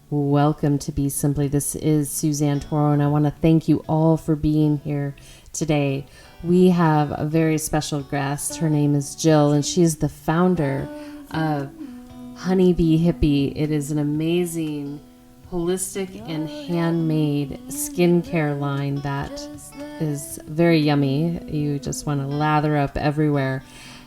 Welcome to BeSimply. This is Suzanne Toro, and I want to thank you all for being here today. We have a very special guest. Her name is Jill, and she is the founder of Honeybee Hippie. It is an amazing holistic and handmade skincare line that is very yummy. You just want to lather up everywhere.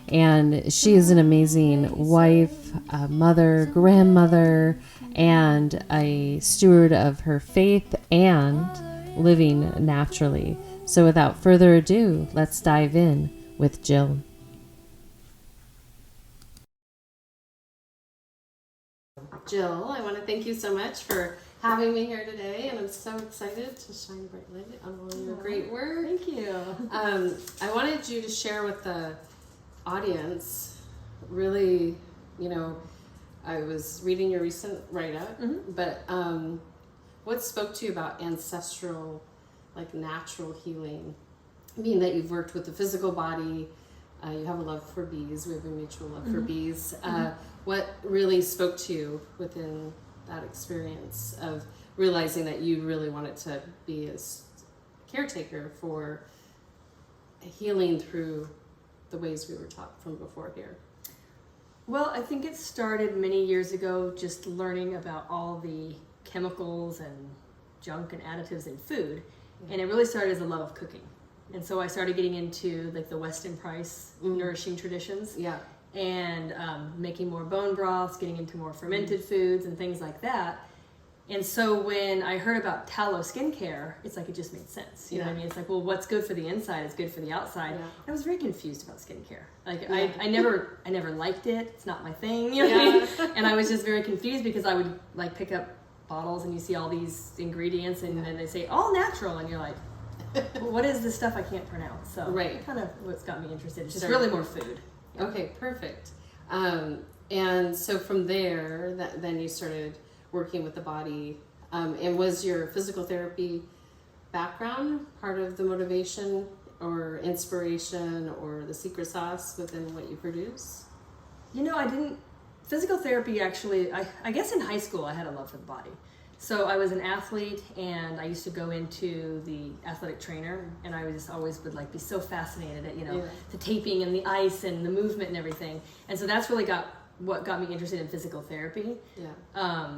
And she is an amazing wife, a mother, grandmother, and a steward of her faith and living naturally. So without further ado, let's dive in with Jill. Jill, I want to thank you so much for having me here today, and I'm so excited to shine a bright light on all your great work. Thank you. I wanted you to share with the audience, really, I was reading your recent write-up, but what spoke to you about ancestral, natural healing? Being that you've worked with the physical body, you have a love for bees, we have a mutual love for bees. What really spoke to you within that experience of realizing that you really wanted to be a caretaker for healing through the ways we were taught from before here? Well, I think it started many years ago, just learning about all the chemicals and junk and additives in food. And it really started as a love of cooking. And so I started getting into the Weston Price nourishing traditions. Yeah. And making more bone broths, getting into more fermented foods and things like that. And so when I heard about Tallow skincare, it's it just made sense. You know what I mean? It's well, what's good for the inside is good for the outside. Yeah. I was very confused about skincare. I never liked it. It's not my thing. You know what I mean? And I was just very confused because I would pick up bottles and you see all these ingredients and then they say all natural and you're like, well, what is this stuff I can't pronounce? So kind of what's got me interested. It's just really more food. Yeah. Okay, perfect. And so from there, then you started working with the body. And was your physical therapy background part of the motivation or inspiration or the secret sauce within what you produce? I didn't. Physical therapy actually, I guess in high school I had a love for the body. So I was an athlete and I used to go into the athletic trainer and I was always would be so fascinated at, the taping and the ice and the movement and everything. And so that's really what got me interested in physical therapy. Yeah.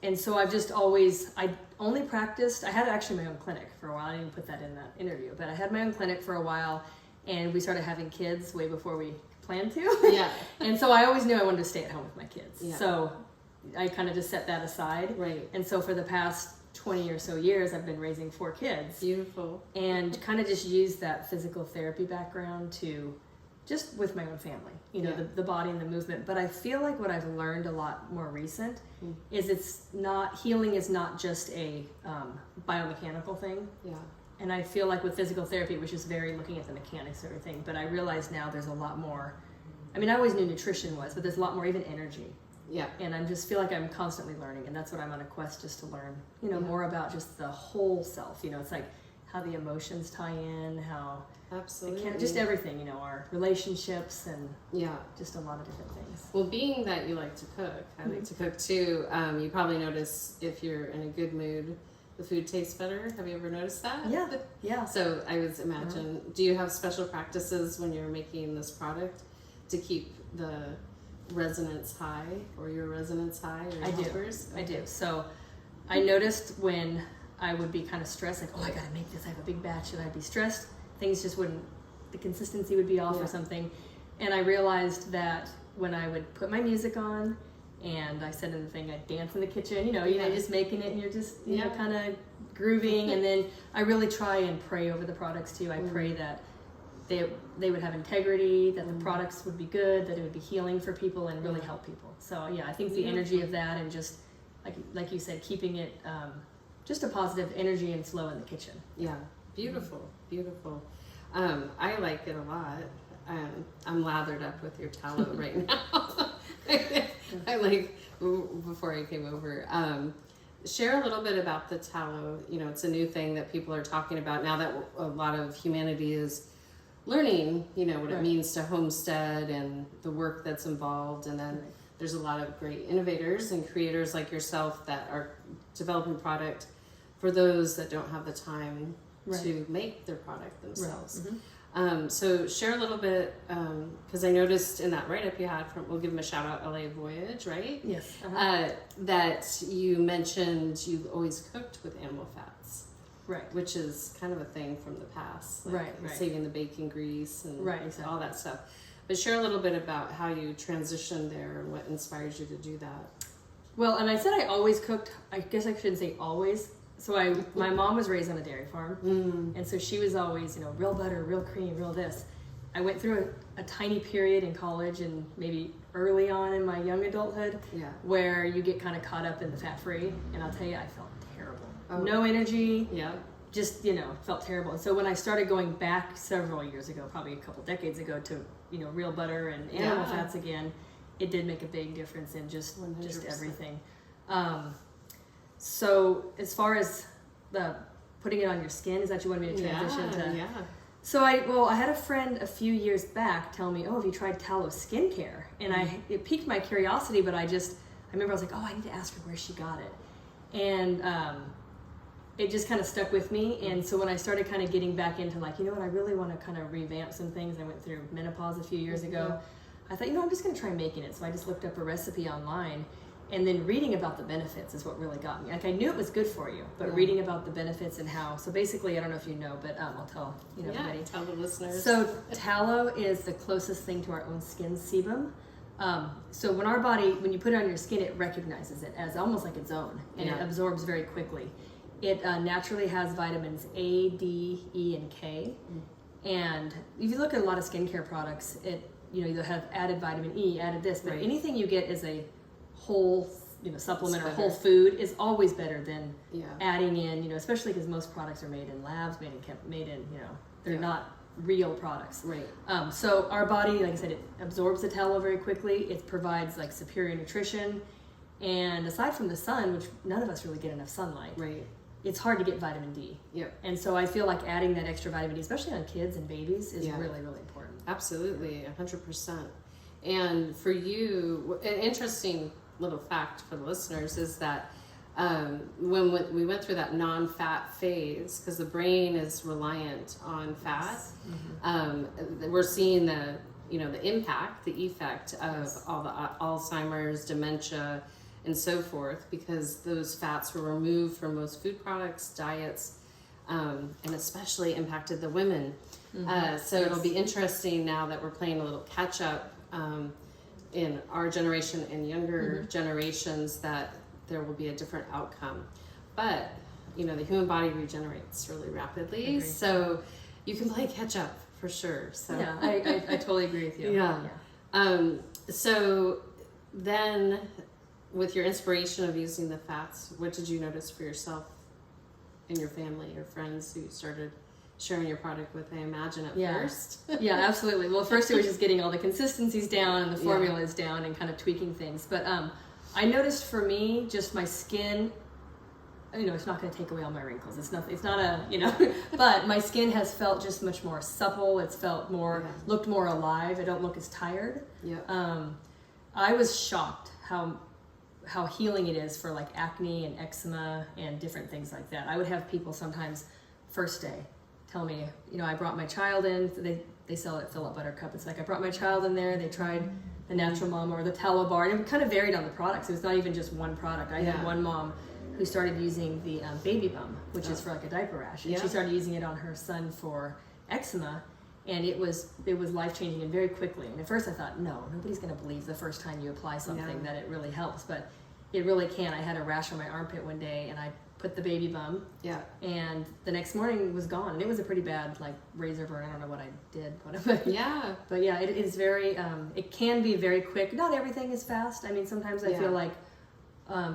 And so I only practiced, I had actually my own clinic for a while. I didn't put that in that interview, but I had my own clinic for a while and we started having kids way before we planned to. Yeah. And so I always knew I wanted to stay at home with my kids. Yeah. So I kind of just set that aside. Right. And so for the past 20 or so years, I've been raising 4 kids. Beautiful. And kind of just used that physical therapy background to just with my own family, the body and the movement. But I feel like what I've learned a lot more recent is healing is not just a biomechanical thing. Yeah. And I feel like with physical therapy, which is very looking at the mechanics of everything, but I realize now there's a lot more. I mean, I always knew nutrition was, but there's a lot more, even energy. Yeah. And I just feel like I'm constantly learning, and that's what I'm on a quest just to learn, more about just the whole self. It's how the emotions tie in, how absolutely just everything, our relationships and just a lot of different things. Well, being that you like to cook, I like to cook too. You probably notice if you're in a good mood, the food tastes better. Have you ever noticed that? Yeah. Yeah. So I would imagine, do you have special practices when you're making this product to keep the resonance high or your resonance high or helpers? I do. So I noticed when I would be kind of stressed, I gotta make this, I have a big batch, and I'd be stressed, things just wouldn't, the consistency would be off or something. And I realized that when I would put my music on and I said in the thing, I'd dance in the kitchen, you're just making it and you're just, kind of grooving. And then I really try and pray over the products too. I pray that they would have integrity, that the products would be good, that it would be healing for people and really help people. So I think the energy of that and just like you said, keeping it just a positive energy and flow in the kitchen. Yeah, beautiful. I like it a lot. I'm lathered up with your tallow right now. I before I came over. Share a little bit about the tallow. It's a new thing that people are talking about now that a lot of humanity is learning, what it means to homestead and the work that's involved, and then there's a lot of great innovators and creators like yourself that are developing product for those that don't have the time to make their product themselves. So share a little bit, because I noticed in that write-up you had from, we'll give them a shout out, LA Voyage, right? Yes. That you mentioned you always cooked with animal fats. Right. Which is kind of a thing from the past. Like right. saving the bacon grease and exactly. all that stuff. But share a little bit about how you transitioned there and what inspired you to do that. Well, and I said I always cooked. I guess I shouldn't say always. So my mom was raised on a dairy farm, and so she was always, real butter, real cream, real this. I went through a tiny period in college and maybe early on in my young adulthood where you get kind of caught up in the fat-free, and I'll tell you, I felt terrible. No energy. Just, felt terrible. And so when I started going back several years ago, probably a couple decades ago, to, real butter and animal fats again, it did make a big difference in just everything. So as far as the putting it on your skin, is that you wanted me to transition to? Yeah. So I had a friend a few years back tell me, oh, have you tried Tallow skincare? And it piqued my curiosity, but I remember I was like, oh, I need to ask her where she got it. And it just kind of stuck with me. And so when I started kind of getting back into like, I really want to kind of revamp some things. I went through menopause a few years ago. I thought, I'm just going to try making it. So I just looked up a recipe online, and then reading about the benefits is what really got me. Like, I knew it was good for you, but reading about the benefits and how, so basically, I don't know if you know, but I'll tell, everybody. Tell the listeners. So tallow is the closest thing to our own skin sebum. So when our body, when you put it on your skin, it recognizes it as almost like its own, and it absorbs very quickly. It naturally has vitamins A, D, E, and K. And if you look at a lot of skincare products, you'll have added vitamin E, added this, but anything you get as a whole, supplement or whole food is always better than adding in, especially because most products are made in labs, made in, they're not real products. Right. So our body, like I said, it absorbs the tallow very quickly. It provides like superior nutrition, and aside from the sun, which none of us really get enough sunlight. Right. It's hard to get vitamin D. Yep. And so I feel like adding that extra vitamin D, especially on kids and babies, is really, really important. Absolutely, 100%. And for you, an interesting little fact for the listeners is that when we went through that non-fat phase, because the brain is reliant on fat, we're seeing the impact, the effect of all the Alzheimer's, dementia, and so forth, because those fats were removed from most food products, diets, and especially impacted the women. So it'll be interesting now that we're playing a little catch up in our generation and younger generations, that there will be a different outcome. But the human body regenerates really rapidly, so you can play catch up for sure. So yeah, I totally agree with you. So then, with your inspiration of using the fats, what did you notice for yourself and your family or friends who started sharing your product with, I imagine, at first? Yeah, absolutely. Well, first it was just getting all the consistencies down and the formulas down and kind of tweaking things. But I noticed for me, just my skin, it's not going to take away all my wrinkles. It's not but my skin has felt just much more supple. It's felt more, looked more alive. I don't look as tired. Yeah. I was shocked how healing it is for like acne and eczema and different things like that. I would have people sometimes first day tell me, I brought my child in. They sell it fill-up buttercup. It's like, I brought my child in there. They tried the Natural Mama or the Tallow bar, and it kind of varied on the products. It was not even just one product. I had one mom who started using the baby bum, which is for like a diaper rash, and she started using it on her son for eczema, and it was life-changing and very quickly. And at first I thought, no, nobody's going to believe the first time you apply something that it really helps, but it really can. I had a rash on my armpit one day, and I put the baby bum, and the next morning it was gone. And it was a pretty bad like razor burn. I don't know what I did, but it is very. It can be very quick. Not everything is fast. I mean, sometimes I feel like,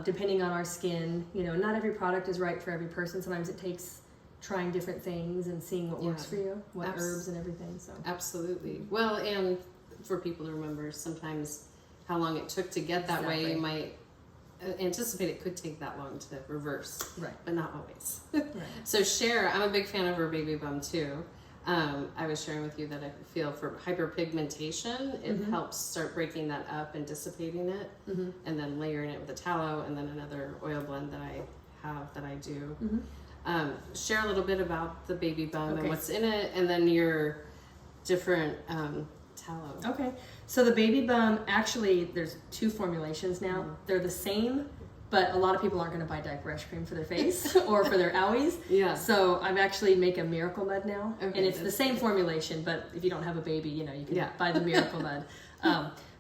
depending on our skin, not every product is right for every person. Sometimes it takes trying different things and seeing what works for you, what herbs and everything. So absolutely. Well, and for people to remember, sometimes how long it took to get that way, you might anticipate it could take that long to reverse, but not always. So I'm a big fan of her baby bum too. I was sharing with you that I feel for hyperpigmentation, it helps start breaking that up and dissipating it, and then layering it with the tallow, and then another oil blend that I have that I do. Share a little bit about the baby bum and what's in it, and then your different tallow. Okay, so the baby bum, actually, there's 2 formulations now. They're the same, but a lot of people aren't going to buy diaper rash cream for their face or for their owies. Yeah. So I'm actually make a Miracle Mud now, and it's the same formulation, but if you don't have a baby, you can buy the Miracle Mud.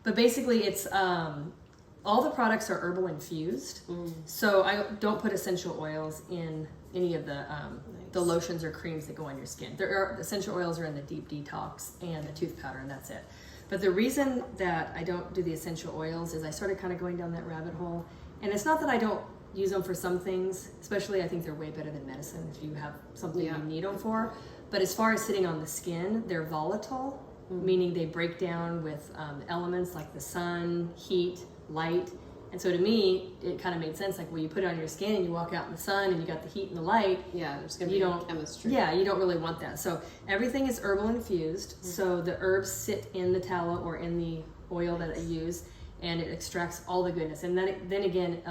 But basically, it's all the products are herbal infused. So I don't put essential oils in any of the lotions or creams that go on your skin. Essential oils are in the deep detox and the tooth powder, and that's it. But the reason that I don't do the essential oils is I started kind of going down that rabbit hole. And it's not that I don't use them for some things, especially I think they're way better than medicine if you have something you need them for. But as far as sitting on the skin, they're volatile, meaning they break down with elements like the sun, heat, light. And so to me, it kind of made sense. Like, well, you put it on your skin and you walk out in the sun and you got the heat and the light. Yeah, there's going to be chemistry. Yeah, you don't really want that. So everything is herbal infused. So the herbs sit in the tallow or in the oil that I use, and it extracts all the goodness. And then again,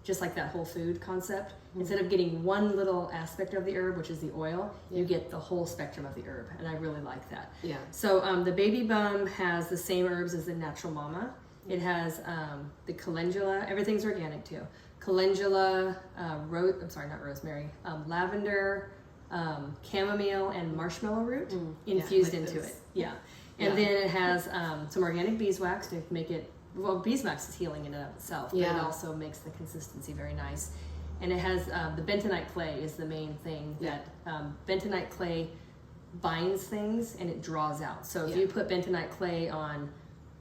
just like that whole food concept, instead of getting one little aspect of the herb, which is the oil, you get the whole spectrum of the herb, and I really like that. Yeah. So the baby bum has the same herbs as the natural mama. It has the calendula. Everything's organic too. Calendula, not rosemary, lavender, chamomile, and marshmallow root infused into it. Yeah. And then it has some organic beeswax to make it. Well, beeswax is healing in and of itself, but it also makes the consistency very nice. And it has the bentonite clay is the main thing that bentonite clay binds things and it draws out. So if you put bentonite clay on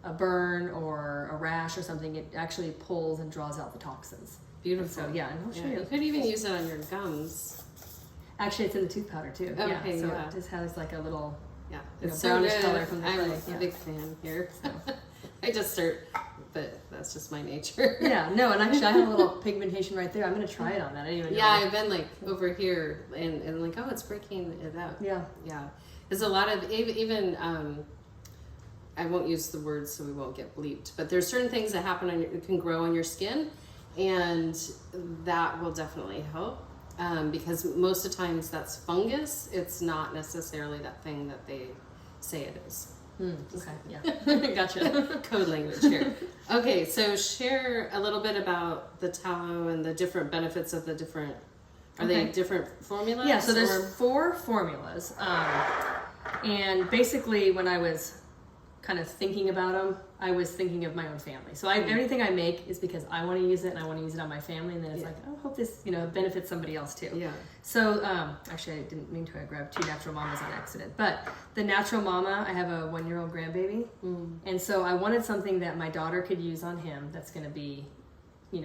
a burn or a rash or something, it actually pulls and draws out the toxins. Beautiful. And so and I'll show you. You could even use it on your gums. Actually, it's in the tooth powder too. Okay, so it just has like a little it's brownish so color from the clay. I'm a big fan here. So. I just start, but that's just my nature. And actually I have a little pigmentation right there. I'm going to try it on that. I didn't even know. I've been like over here and like, oh, it's breaking it up. Yeah. There's a lot of, even, I won't use the words so we won't get bleeped, but there's certain things that happen can grow on your skin, and that will definitely help. Because most of the times that's fungus. It's not necessarily that thing that they say it is. Okay, gotcha. Code language here. Okay, so share a little bit about the tallow and the different benefits of the different. Are they different formulas? Yeah, so there's 4 formulas, and basically when I was kind of thinking about them, I was thinking of my own family. So everything I make is because I want to use it and I want to use it on my family, and then it's like, oh, I hope this benefits somebody else too. Yeah. So actually I didn't mean to. I grabbed 2 natural mamas on accident, but the natural mama, I have a 1-year-old grandbaby, and so I wanted something that my daughter could use on him that's going to be,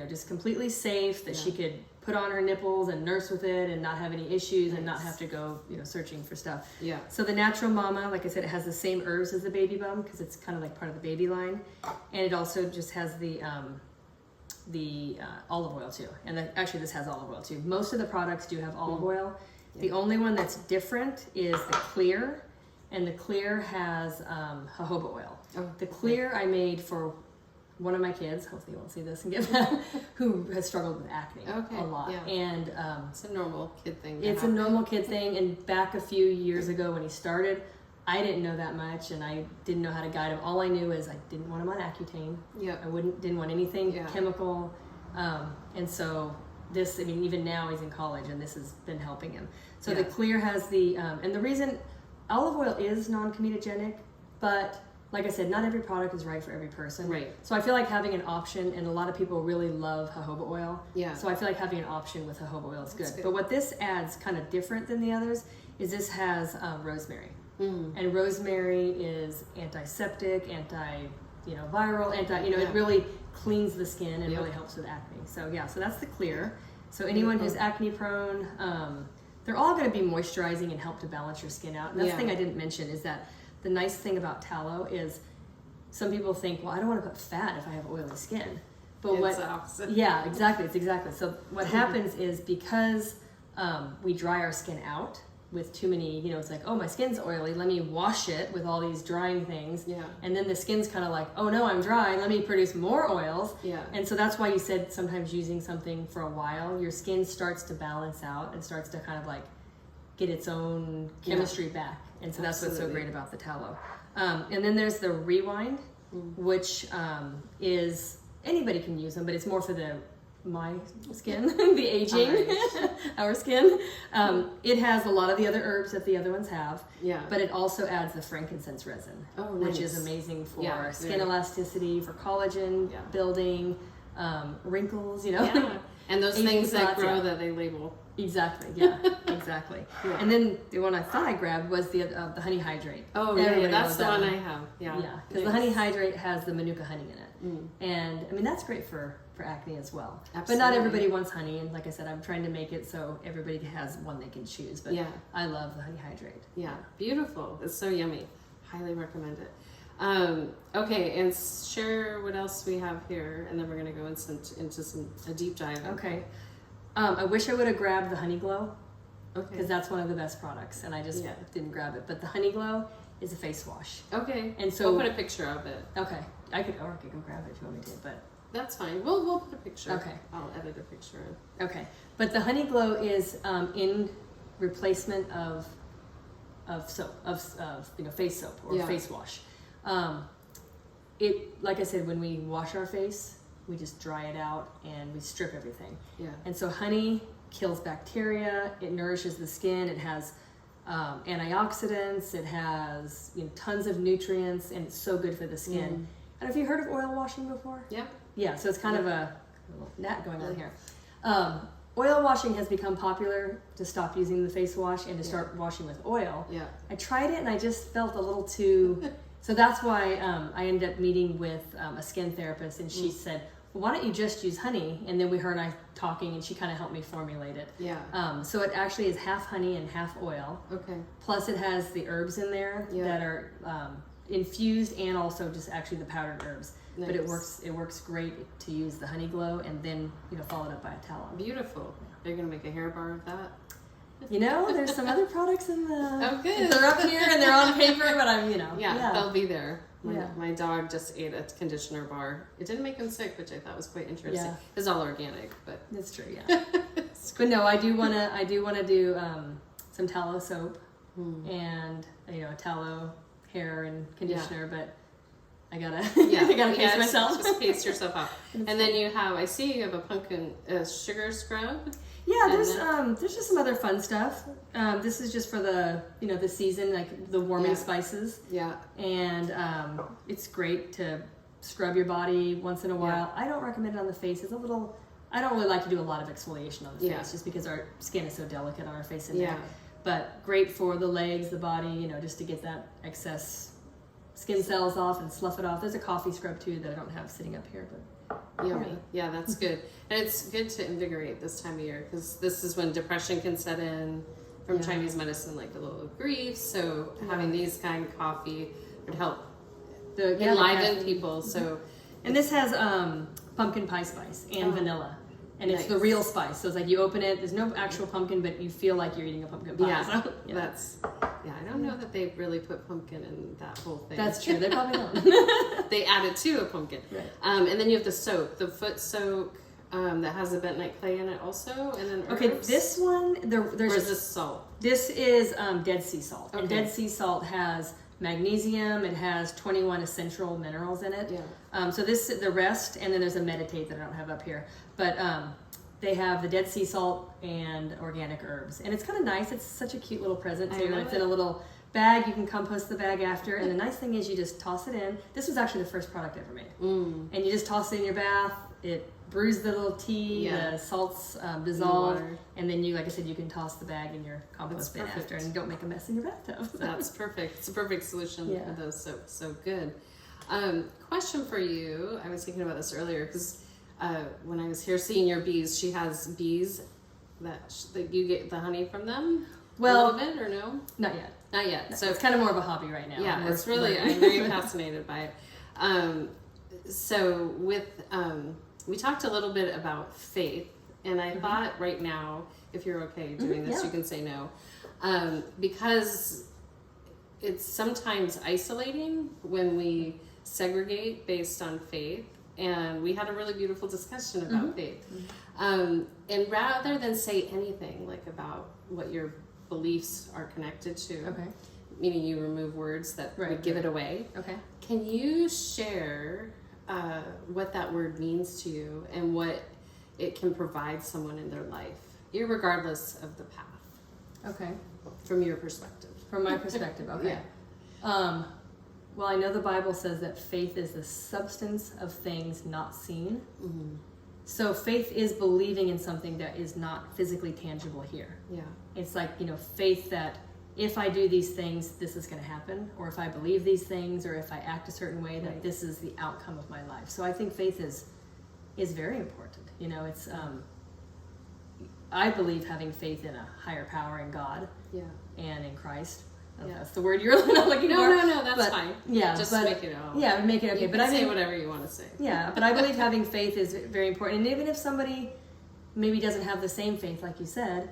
just completely safe, that she could put on her nipples and nurse with it and not have any issues and not have to go, searching for stuff. Yeah. So the natural mama, like I said, it has the same herbs as the baby bum because it's kind of like part of the baby line, and it also just has the olive oil too. And actually, this has olive oil too. Most of the products do have olive oil. Yeah. The only one that's different is the clear, and the clear has jojoba oil. The clear I made for one of my kids, hopefully you won't see this and get that, who has struggled with acne a lot. Yeah. And it's a normal kid thing. It's a normal kid thing. And back a few years ago when he started, I didn't know that much, and I didn't know how to guide him. All I knew is I didn't want him on Accutane. Yeah. I didn't want anything chemical. And so this, even now he's in college, and this has been helping him. So the clear has the, and the reason olive oil is non-comedogenic, but like I said, not every product is right for every person. Right. So I feel like having an option, and a lot of people really love jojoba oil. Yeah. So I feel like having an option with jojoba oil is good. But what this adds kind of different than the others is this has rosemary. And rosemary is antiseptic, viral, it really cleans the skin and really helps with acne. So so that's the clear. So anyone who's acne prone, they're all going to be moisturizing and help to balance your skin out. And that's the thing I didn't mention is that the nice thing about tallow is some people think, well, I don't want to put fat if I have oily skin. But it's the opposite. Yeah, exactly. It's exactly. So what happens is because we dry our skin out, with too many, it's like, oh, my skin's oily, let me wash it with all these drying things. Yeah. And then the skin's kind of like, oh no, I'm dry, let me produce more oils. Yeah. And so that's why you said sometimes using something for a while, your skin starts to balance out and starts to kind of like get its own chemistry back. And so that's what's so great about the tallow. And then there's the rewind, which is, anybody can use them, but it's more for my skin, the aging, our skin. It has a lot of the other herbs that the other ones have, but it also adds the frankincense resin, which is amazing for skin elasticity, for collagen building, wrinkles, And those things that grow that they label. Exactly. Exactly. And then the one I thought I grabbed was the honey hydrate. Oh, yeah, that's the one I have. Yeah, because the honey hydrate has the manuka honey in it, and I mean that's great for acne as well. Absolutely. But not everybody wants honey, and like I said, I'm trying to make it so everybody has one they can choose. But I love the honey hydrate. Yeah, beautiful. It's so yummy. Highly recommend it. Okay, and share what else we have here, and then we're going to go into a deep dive. Okay. I wish I would have grabbed the Honey Glow, because Okay. that's one of the best products, and I just didn't grab it. But the Honey Glow is a face wash. Okay. And so we'll put a picture of it. Okay, I could go grab it if you want me to, but That's fine. We'll put a picture. Okay. I'll edit a picture in. okay. But the Honey Glow is in replacement of soap, of face soap or face wash. It, like I said, when we wash our face, we just dry it out and we strip everything. Yeah. And so honey kills bacteria, it nourishes the skin, it has antioxidants, it has tons of nutrients, and it's so good for the skin. And have you heard of oil washing before? Yeah. Yeah, so it's kind of a little gnat going on here. Oil washing has become popular to stop using the face wash and to start washing with oil. Yeah. I tried it and I just felt a little too... So that's why I ended up meeting with a skin therapist, and she said, well, why don't you just use honey? And then her and I talking, and she kind of helped me formulate it. Yeah. So it actually is half honey and half oil. Okay. Plus it has the herbs in there that are infused, and also just actually the powdered herbs. Nice. But it works great to use the Honey Glow, and then follow it up by a tallow. Beautiful. They're gonna make a hair bar of that. There's some other products in the. Oh, good. They're up here and they're on paper, but I'm Yeah, they'll be there. Yeah. My dog just ate a conditioner bar. It didn't make him sick, which I thought was quite interesting. Yeah. It's all organic, but That's true. Yeah. But no, I do wanna do some tallow soap and a tallow hair and conditioner, but I gotta I gotta pace myself. Just pace yourself up. And then I see you have a pumpkin sugar scrub. Yeah, there's just some other fun stuff. This is just for the the season, like the warming spices. Yeah. And it's great to scrub your body once in a while. I don't recommend it on the face. I don't really like to do a lot of exfoliation on the face, just because our skin is so delicate on our face and neck. But great for the legs, the body, just to get that excess skin cells off and slough it off. There's a coffee scrub too that I don't have sitting up here, but yummy. Yeah, that's good. And it's good to invigorate this time of year, because this is when depression can set in from Chinese medicine, like a little grief. So having these kind of coffee would help enliven people. So, and this has pumpkin pie spice and vanilla. And it's the real spice. So it's like you open it, there's no actual pumpkin, but you feel like you're eating a pumpkin pie. Yeah, so, I don't know that they really put pumpkin in that whole thing. That's true. They probably don't. They added to a pumpkin. Right. And then you have the soap, the foot soak that has the bentonite clay in it also. And then herbs. This one, there's or is this salt? This is Dead Sea salt. Okay. And Dead Sea salt has magnesium. It has 21 essential minerals in it. Yeah. So the rest, and then there's a meditate that I don't have up here. But they have the Dead Sea salt and organic herbs. And it's kind of nice. It's such a cute little present too. And it's in a little bag. You can compost the bag after. And the nice thing is you just toss it in. This was actually the first product I ever made. And you just toss it in your bath. It brews the little tea. The salts dissolve. And then like I said, you can toss the bag in your compost bin after, and don't make a mess in your bathtub. That's perfect. It's a perfect solution for those soaps. So good. Question for you. I was thinking about this earlier because when I was here seeing your bees, she has bees that you get the honey from them. Well, a little bit or no? Not yet. Not yet. No, so it's kind of more of a hobby right now. Yeah, it's really. I'm very fascinated by it. So with we talked a little bit about faith, and I thought right now, if you're okay doing this, you can say no. because it's sometimes isolating when we segregate based on faith. And we had a really beautiful discussion about faith. And rather than say anything like about what your beliefs are connected to, meaning you remove words that would give it away, can you share what that word means to you and what it can provide someone in their life, irregardless of the path? From your perspective. From my perspective, well, I know the Bible says that faith is the substance of things not seen. So faith is believing in something that is not physically tangible here. It's like, faith that if I do these things, this is going to happen, or if I believe these things, or if I act a certain way, that this is the outcome of my life. So I think faith is very important. It's I believe having faith in a higher power in God and in Christ. That's the word you're looking for. No, that's fine. Just make it out. Make it okay. You can say whatever you want to say. But I believe having faith is very important. And even if somebody maybe doesn't have the same faith, like you said,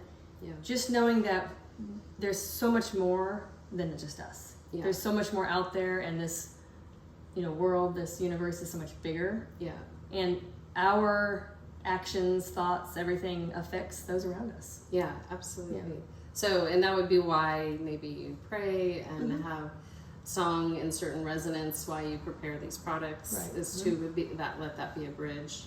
just knowing that there's so much more than just us. There's so much more out there, and this, world, this universe is so much bigger. And our actions, thoughts, everything affects those around us. Absolutely. So, and that would be why maybe you pray and have song in certain resonance while you prepare these products, is to let that be a bridge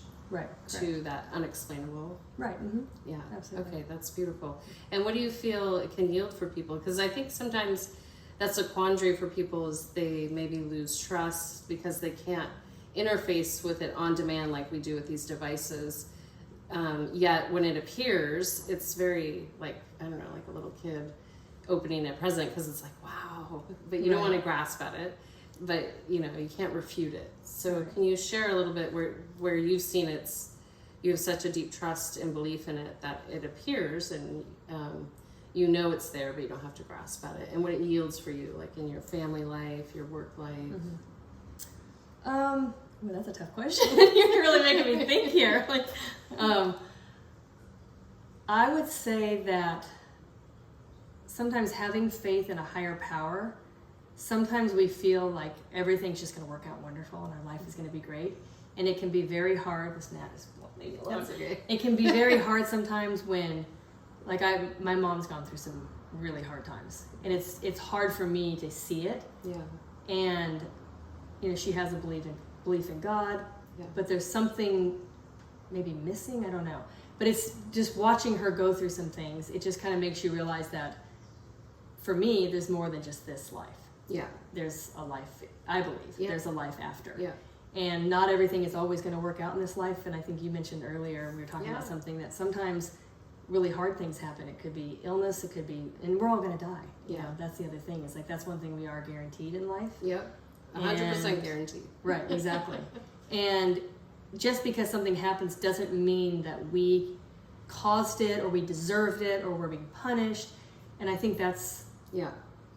to that unexplainable. Absolutely. Okay, that's beautiful. And what do you feel it can yield for people? Because I think sometimes that's a quandary for people, is they maybe lose trust because they can't interface with it on demand like we do with these devices. Yet when it appears, it's very like a little kid opening a present, because it's like, wow, but you don't want to grasp at it, but you can't refute it. So can you share a little bit where you've seen you have such a deep trust and belief in it that it appears, and it's there, but you don't have to grasp at it, and what it yields for you, like in your family life, your work life? Well, that's a tough question. You're really making me think here. I would say that sometimes having faith in a higher power, sometimes we feel like everything's just going to work out wonderful and our life is going to be great. And it can be very hard. This gnat is maybe a little. Okay. It can be very hard sometimes when, my mom's gone through some really hard times, and it's hard for me to see it. And she has a belief in God, but there's something maybe missing. I don't know. But it's just watching her go through some things. It just kind of makes you realize that for me, there's more than just this life. There's a life, I believe. There's a life after. And not everything is always going to work out in this life. And I think you mentioned earlier, we were talking about something that sometimes really hard things happen. It could be illness, it could be, and we're all going to die. That's the other thing. Is that's one thing we are guaranteed in life. 100% guaranteed. Right, exactly. And just because something happens doesn't mean that we caused it, or we deserved it, or we're being punished. And I think that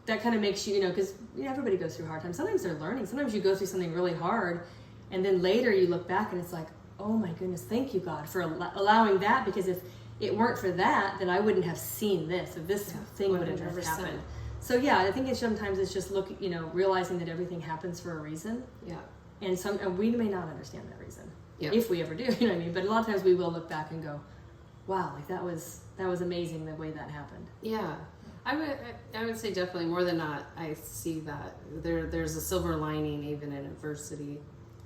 kind of makes you, because everybody goes through hard times. Sometimes they're learning. Sometimes you go through something really hard, and then later you look back and it's like, oh my goodness, thank you, God, for allowing that, because if it weren't for that, then I wouldn't have seen this, or this thing wouldn't have happened. So I think sometimes it's just realizing that everything happens for a reason. And we may not understand that reason, if we ever do. You know what I mean? But a lot of times we will look back and go, "Wow, that was amazing the way that happened." I would say definitely more than not. I see that there's a silver lining even in adversity.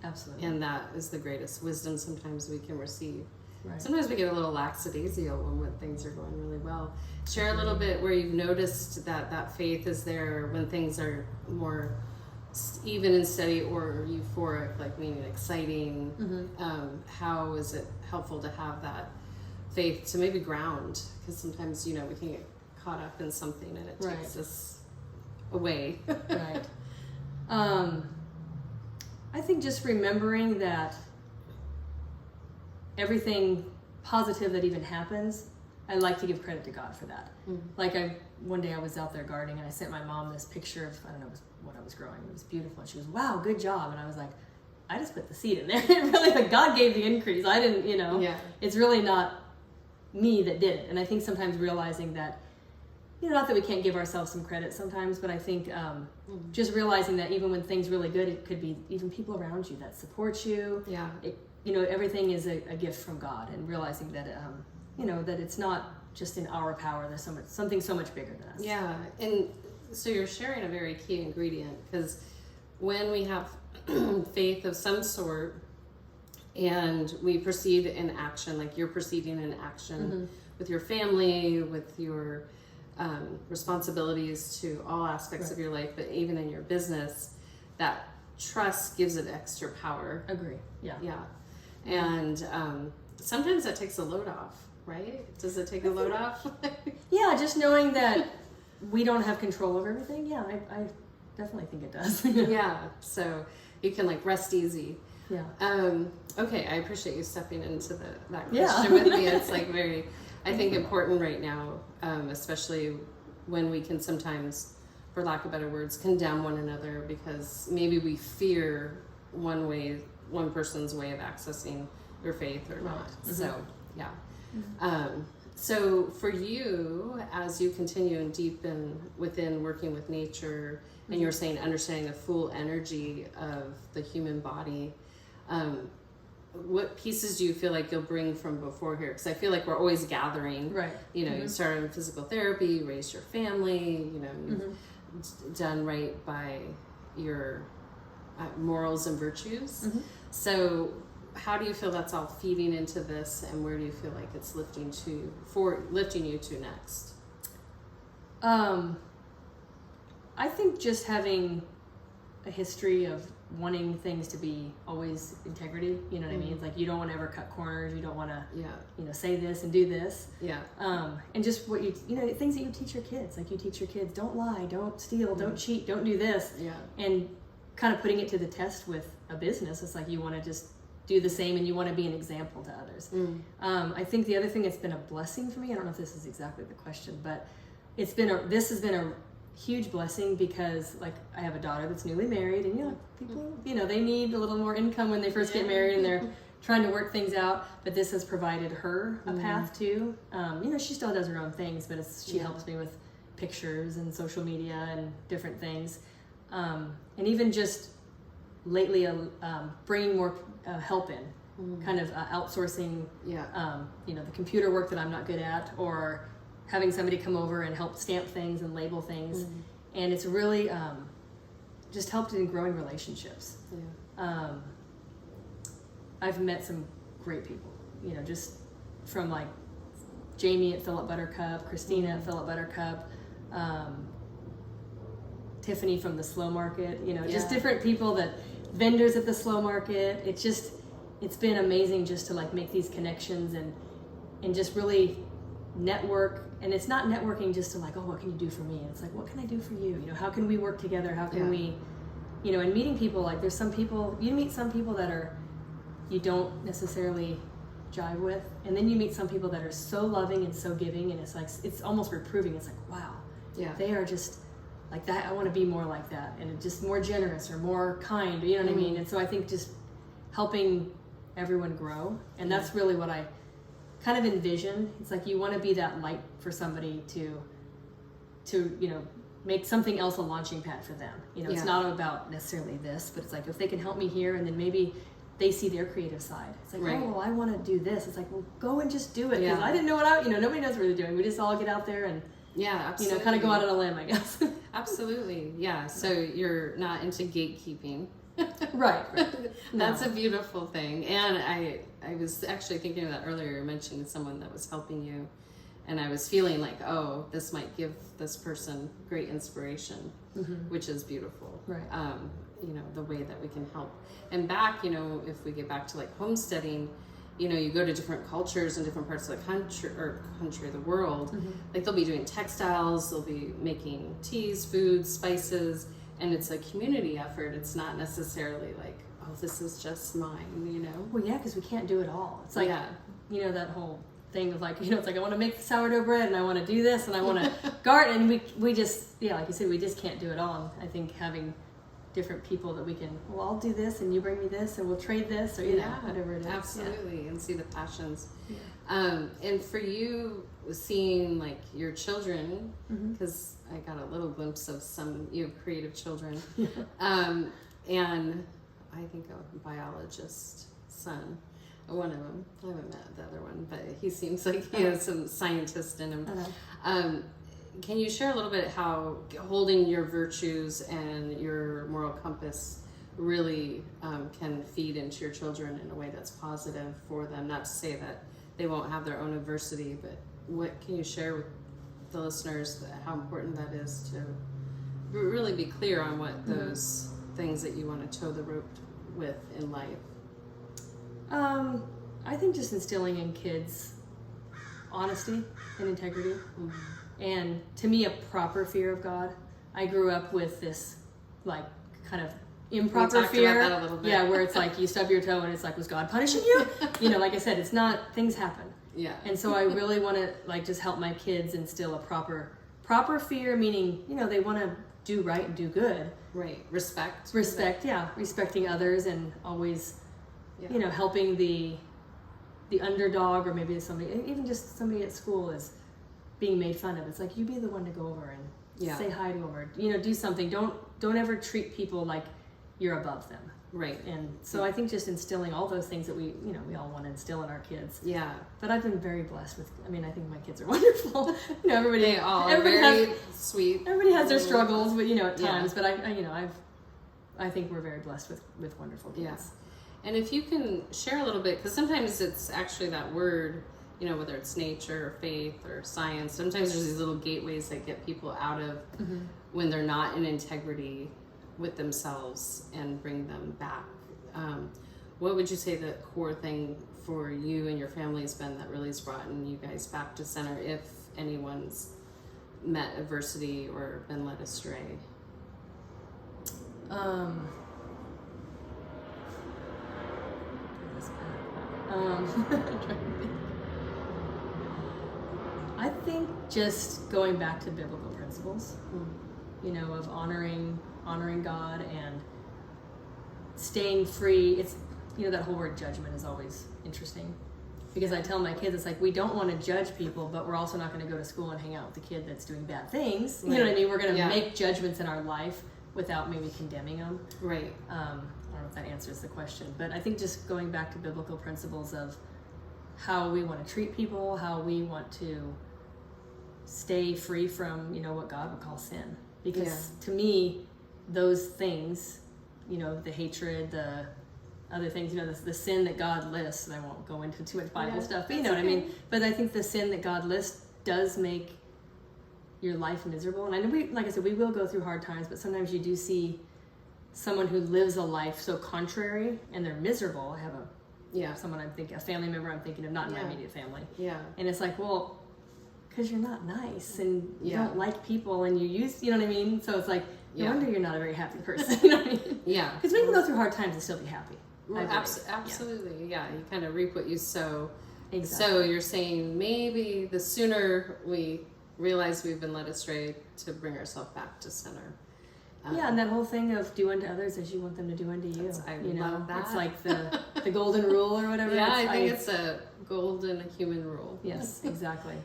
Absolutely. And that is the greatest wisdom sometimes we can receive. Right. Sometimes we get a little lackadaisical when things are going really well. Share a little bit where you've noticed that faith is there when things are more even and steady, or euphoric, like meaning exciting. How is it helpful to have that faith to maybe ground? Because sometimes, we can get caught up in something and it takes us away. Right. I think just remembering that everything positive that even happens, I like to give credit to God for that. One day I was out there gardening, and I sent my mom this picture of, I don't know what I was growing. It was beautiful. And she goes, wow, good job. And I was like, I just put the seed in there. Really, God gave the increase. I didn't, It's really not me that did it. And I think sometimes realizing that not that we can't give ourselves some credit sometimes, but I think just realizing that even when things really good, it could be even people around you that support you. Yeah. Everything is a gift from God, and realizing that, that it's not just in our power. There's something so much bigger than us. Yeah. And so you're sharing a very key ingredient, because when we have faith of some sort and we proceed in action, like you're proceeding in action with your family, with your responsibilities to all aspects of your life, but even in your business, that trust gives it extra power. Agree. Yeah. And sometimes that takes a load off, right? Does it take a load off? Yeah, just knowing that we don't have control over everything. Yeah, I definitely think it does. Yeah, so you can like rest easy. Yeah. Okay, I appreciate you stepping into that question with me. It's like very, I think, important right now, especially when we can sometimes, for lack of better words, condemn one another because maybe we fear one person's way of accessing their faith or not. So, yeah. So for you, as you continue and deepen within working with nature, and you're saying understanding the full energy of the human body, what pieces do you feel like you'll bring from before here? Because I feel like we're always gathering. Right. You started physical therapy, you raised your family, you've done right by your morals and virtues. So how do you feel that's all feeding into this, and where do you feel like it's lifting you to next? I think just having a history of wanting things to be always integrity, you know what I mean? It's like you don't want to ever cut corners, you don't want to say this and do this. And just what things that you teach your kids, like you teach your kids, don't lie, don't steal, don't cheat, don't do this. And kind of putting it to the test with a business, it's like you want to just do the same, and you want to be an example to others. I think the other thing that's been a blessing for me, I don't know if this is exactly the question, but this has been a huge blessing, because like I have a daughter that's newly married, and people they need a little more income when they first get married, and they're trying to work things out, but this has provided her a path too. She still does her own things, but she helps me with pictures and social media and different things, and even just lately bringing more help in, kind of outsourcing the computer work that I'm not good at, or having somebody come over and help stamp things and label things. And it's really just helped in growing relationships. I've met some great people, just from like Jamie at Philip Buttercup, Christina at Philip Buttercup, Tiffany from the Slow Market, just different people, vendors at the Slow Market. It's been amazing just to like make these connections and just really network. And it's not networking just to like, oh, what can you do for me? And it's like, what can I do for you? How can we work together? How can we, and meeting people, like there's some people, you meet some people that you don't necessarily jive with. And then you meet some people that are so loving and so giving. And it's like, it's almost reproving. It's like, wow, they are just like that. I want to be more like that. And just more generous or more kind, you know what I mean? And so I think just helping everyone grow. And that's really what I kind of envision. It's like you want to be that light for somebody to make something else a launching pad for them. It's not about necessarily this, but it's like if they can help me here, and then maybe they see their creative side. It's like, oh, well, I want to do this. It's like, well, go and just do it, because I didn't know what nobody knows what they're doing. We just all get out there and absolutely. kind of go out on a limb, I guess. Absolutely, yeah. So you're not into gatekeeping. Right. That's a beautiful thing. And I was actually thinking of that earlier. You mentioned someone that was helping you, and I was feeling like, oh, this might give this person great inspiration, which is beautiful. Right. The way that we can help. And back, if we get back to like homesteading, you go to different cultures in different parts of the country, the world. Like they'll be doing textiles, they'll be making teas, foods, spices, and it's a community effort. It's not necessarily like, oh, this is just mine, Well, yeah, because we can't do it all. It's like, that whole thing of like, it's like I want to make sourdough bread, and I want to do this, and I want to garden, and we just, like you said, we just can't do it all. And I think having different people that we can, well, I'll do this and you bring me this and we'll trade this, or, you know, whatever it is. Absolutely. And see the passions. And for you, seeing like your children, because I got a little glimpse of you have creative children, and I think a biologist son, one of them. I haven't met the other one, but he seems like he has some scientist in him. Can you share a little bit how holding your virtues and your moral compass really can feed into your children in a way that's positive for them? Not to say that they won't have their own adversity, but what can you share with the listeners how important that is to really be clear on what those things that you want to toe the rope with in life? I think just instilling in kids honesty and integrity, and to me a proper fear of God. I grew up with this like kind of improper fear, about that a little bit. where it's like you stub your toe and it's like, was God punishing you? You know, like I said, it's not, things happen. And so I really want to like just help my kids instill a proper fear, meaning, you know, they want to do right and do good. Right. Respect, respecting others, and always, you know, helping the underdog, or maybe somebody, even just somebody at school is being made fun of. It's like, you be the one to go over and say hi to them, or, you know, do something. Don't ever treat people like you're above them. Right. And so I think just instilling all those things that we all want to instill in our kids. Yeah. But I've been very blessed with, I mean, I think my kids are wonderful. You know, everybody very sweet. Everybody has their struggles, but, you know, at times, but I think we're very blessed with wonderful kids. Yeah. And if you can share a little bit, because sometimes it's actually that word, you know, whether it's nature or faith or science, sometimes there's these little gateways that get people out of when they're not in integrity with themselves and bring them back. What would you say the core thing for you and your family has been that really has brought you guys back to center, if anyone's met adversity or been led astray? I think just going back to biblical principles, you know, of honoring God and staying free. It's, you know, that whole word judgment is always interesting, because I tell my kids, it's like, we don't want to judge people, but we're also not going to go to school and hang out with the kid that's doing bad things. You know what I mean? We're going to make judgments in our life without maybe condemning them. Right. I don't know if that answers the question, but I think just going back to biblical principles of how we want to treat people, how we want to stay free from, you know, what God would call sin. Because to me, those things, you know, the hatred, the other things, you know, the sin that God lists, and I won't go into too much Bible stuff, but you know what I mean? But I think the sin that God lists does make your life miserable. And I know like I said, we will go through hard times, but sometimes you do see someone who lives a life so contrary and they're miserable. I have a family member I'm thinking of, not in my immediate family. And it's like, well, because you're not nice and you don't like people and you know what I mean? So it's like, no wonder you're not a very happy person. You know what I mean? Because we can go through hard times and still be happy. Well, absolutely. You kind of reap what you sow. Exactly. So you're saying maybe the sooner we realize we've been led astray, to bring ourselves back to center. And that whole thing of do unto others as you want them to do unto you. I love that. It's like the golden rule or whatever. I think it's a golden human rule. Yes, exactly.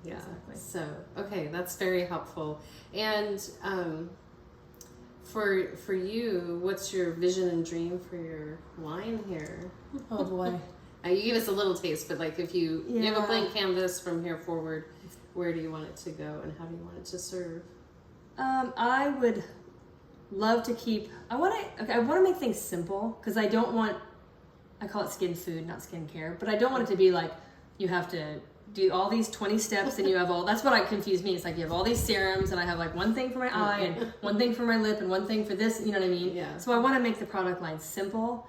Exactly. So, okay, that's very helpful. And for you, what's your vision and dream for your line here? Oh boy. You gave us a little taste, but like if you have a blank canvas from here forward, where do you want it to go and how do you want it to serve? I would love to keep, I want to make things simple, because I call it skin food, not skin care, but I don't want it to be like you have to do all these 20 steps and you have that's what confused me. It's like you have all these serums and I have like one thing for my eye and one thing for my lip and one thing for this, you know what I mean? So I want to make the product line simple,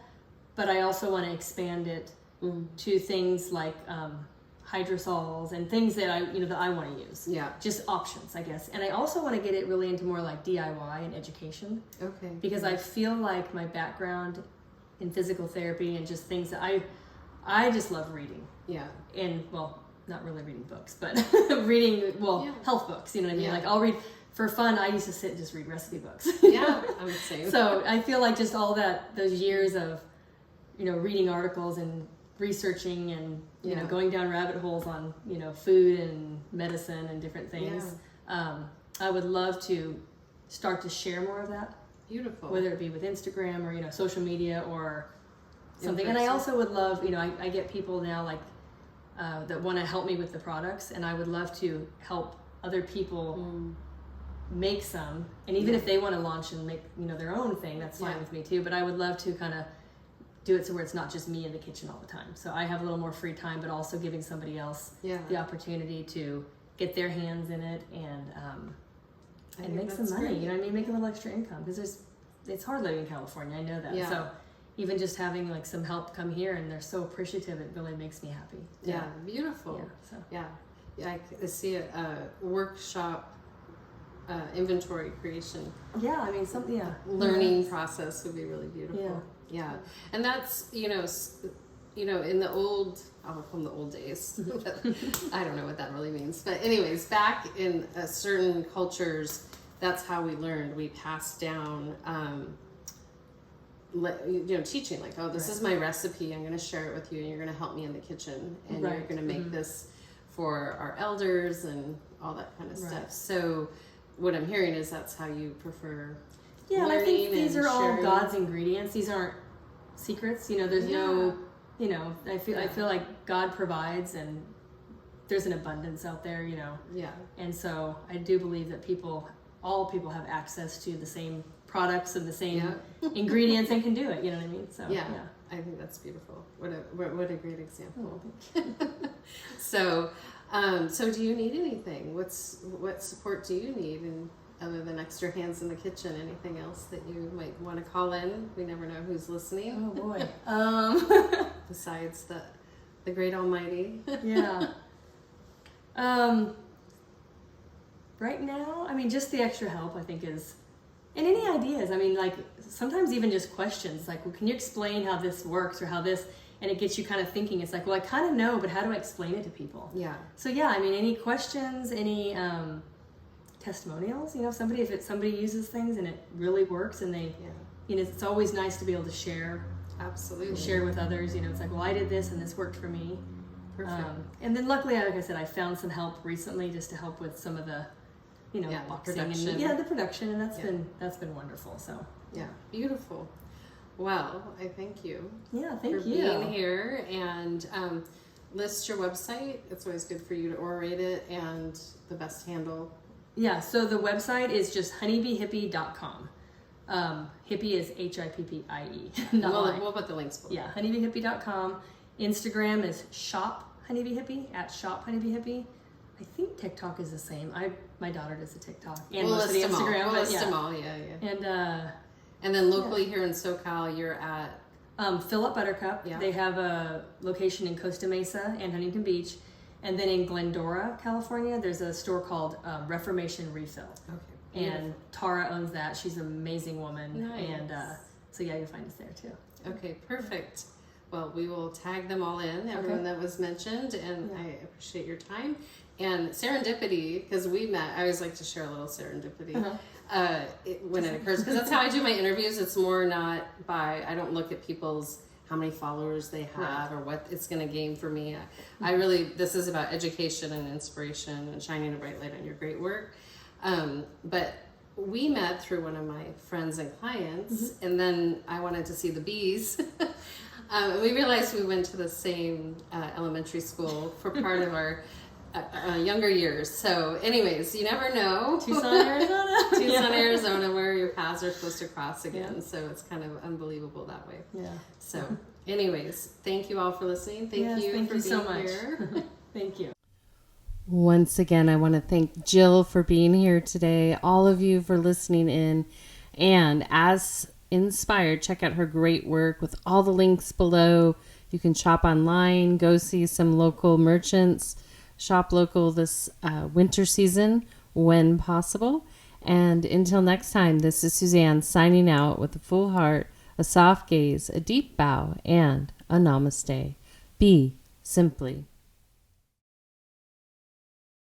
but I also want to expand it to things like hydrosols and things that I want to use. Just options, I guess. And I also want to get it really into more like DIY and education. Okay. Because I feel like my background in physical therapy and just things that I just love reading. And well, not really reading books, but reading health books, you know what I mean? Like I'll read for fun, I used to sit and just read recipe books. Yeah, I would say. So I feel like just all those years of, reading articles and researching and, going down rabbit holes on, food and medicine and different things. Yeah. I would love to start to share more of that. Beautiful. Whether it be with Instagram or, social media or something. And I also would love, I get people now like that want to help me with the products, and I would love to help other people make some. And even if they want to launch and make, their own thing, that's fine with me too. But I would love to kind of do it so where it's not just me in the kitchen all the time. So I have a little more free time, but also giving somebody else the opportunity to get their hands in it and make some money. Great. You know what I mean? Make a little extra income, because it's hard living in California. I know that. Yeah. So even just having like some help come here, and they're so appreciative, it really makes me happy. Yeah, beautiful. Yeah, so. I see a workshop inventory creation. Yeah, I mean learning process would be really beautiful. Yeah. And that's in the old, I'll call them the old days. I don't know what that really means, but anyways, back in certain cultures, that's how we learned. We passed down. Teaching like, this is my recipe, I'm going to share it with you, and you're going to help me in the kitchen, and you're going to make this for our elders and all that kind of stuff. So what I'm hearing is that's how you prefer and I think these are all God's ingredients. These aren't secrets. There's no, I feel like God provides, and there's an abundance out there, and so I do believe that all people have access to the same products and the same ingredients and can do it. You know what I mean? So I think that's beautiful. What a great example. So do you need anything? What support do you need, and other than extra hands in the kitchen, anything else that you might want to call in? We never know who's listening. Oh boy. Besides the great Almighty. Yeah. Right now, I mean, just the extra help I think is. And any ideas? I mean, like sometimes even just questions, like, well, can you explain how this works or how this, and it gets you kind of thinking. It's like, well, I kind of know, but how do I explain it to people? Yeah. So I mean, any questions, any testimonials? If somebody uses things and it really works, and they, it's always nice to be able to share. Absolutely. Share with others. It's like, well, I did this and this worked for me. Perfect. And then luckily, like I said, I found some help recently just to help with some of the. Boxing production. And the production, and that's been wonderful. So beautiful. Well, I thank you. Yeah, for being here, and list your website. It's always good for you to orate it, and the best handle. Yeah, so the website is just honeybeehippie.com. Hippie is HIPPIE. We'll put the links below. Yeah, honeybeehippie.com. Instagram is shop honeybeehippie @shop honeybeehippie. I think TikTok is the same. My daughter does a TikTok and most of the Instagram. We'll list them all. And then locally here in SoCal, you're at Fill Up Buttercup. Yeah. They have a location in Costa Mesa and Huntington Beach, and then in Glendora, California, there's a store called Reformation Refill. Okay. And Tara owns that. She's an amazing woman. Nice. And so you'll find us there too. Okay, perfect. Well, we will tag them all in, everyone that was mentioned, and I appreciate your time. And serendipity, because we met, I always like to share a little serendipity when it occurs, because that's how I do my interviews. It's more not I don't look at people's, how many followers they have or what it's going to gain for me. This is about education and inspiration and shining a bright light on your great work. But we met through one of my friends and clients, and then I wanted to see the bees. We realized we went to the same elementary school for part of our younger years. So anyways, you never know. Tucson, Arizona, where your paths are supposed to cross again. So it's kind of unbelievable that way. Yeah. So anyways, thank you all for listening. Thank you for being so much here. Thank you. Once again, I want to thank Jill for being here today, all of you for listening in, and as inspired, check out her great work with all the links below. You can shop online, go see some local merchants, shop local this winter season when possible. And until next time, this is Suzanne signing out with a full heart, a soft gaze, a deep bow, and a namaste. Be simply.